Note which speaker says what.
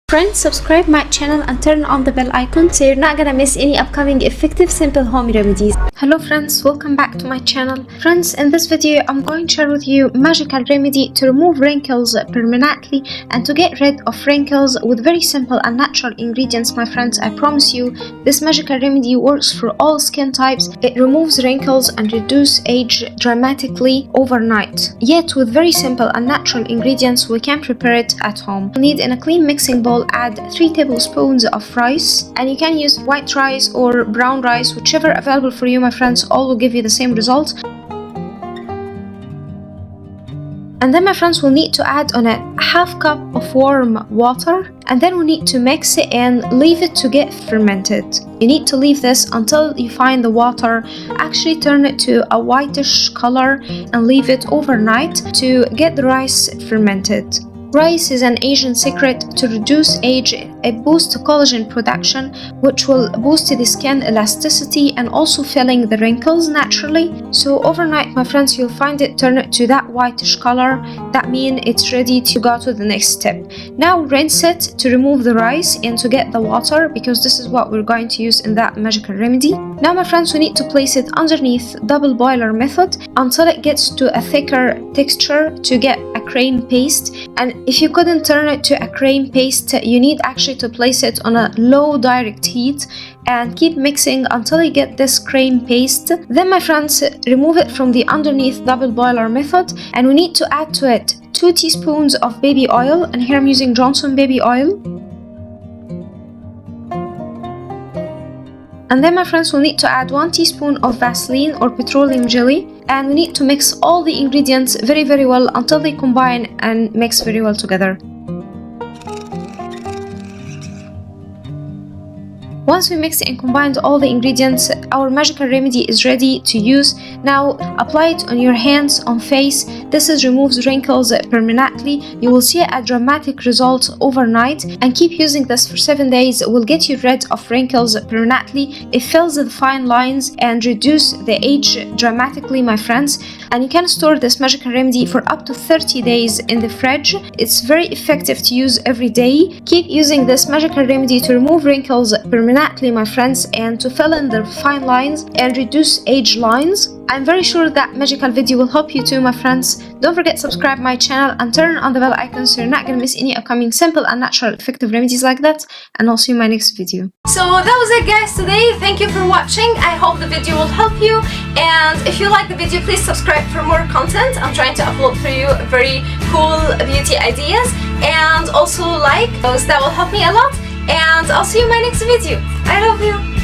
Speaker 1: Friends, subscribe my channel and turn on the bell icon so you're not gonna miss any upcoming effective simple home remedies. Hello friends, welcome back to my channel. Friends, in this video I'm going to share with you magical remedy to remove wrinkles permanently and to get rid of wrinkles with very simple and natural ingredients. My friends, I promise you this magical remedy works for all skin types. It removes wrinkles and reduces age dramatically overnight. Yet with very simple and natural ingredients we can prepare it at home. You need in a clean mixing bowl add 3 tablespoons of rice, and you can use white rice or brown rice, whichever available for you, my friends. All will give you the same result. And then my friends, we'll need to add on a half cup of warm water, and then we need to mix it and leave it to get fermented. You need to leave this until you find the water actually turn it to a whitish color and leave it overnight to get the rice fermented. Rice is an Asian secret to reduce age. It boosts collagen production, which will boost the skin elasticity and also filling the wrinkles naturally. So overnight, my friends, you'll find it turn it to that whitish color. That means it's ready to go to the next step. Now rinse it to remove the rice and to get the water, because this is what we're going to use in that magical remedy. Now my friends, we need to place it underneath double boiler method until it gets to a thicker texture to get a cream paste. And if you couldn't turn it to a cream paste, you need actually to place it on a low direct heat and keep mixing until you get this cream paste. Then my friends, remove it from the underneath double boiler method, and we need to add to it 2 teaspoons of baby oil, and here I'm using Johnson baby oil. And then my friends, we'll need to add 1 teaspoon of Vaseline or petroleum jelly, and we need to mix all the ingredients very well until they combine and mix very well together. Once we mix and combined all the ingredients, our magical remedy is ready to use. Now apply it on your hands, on face. This removes wrinkles permanently. You will see a dramatic result overnight, and keep using this for 7 days. It will get you rid of wrinkles permanently. It fills the fine lines and reduce the age dramatically, my friends. And you can store this magical remedy for up to 30 days in the fridge. It's very effective to use every day. Keep using this magical remedy to remove wrinkles permanently, my friends, and to fill in the fine lines and reduce age lines. I'm very sure that magical video will help you too, my friends. Don't forget to subscribe my channel and turn on the bell icon so you're not gonna miss any upcoming simple and natural effective remedies like that. And I'll see you in my next video. So that was it, guys, today. Thank you for watching. I hope the video will help you. And if you like the video, please subscribe for more content. I'm trying to upload for you very cool beauty ideas. And also like those, that will help me a lot. And I'll see you in my next video. I love you.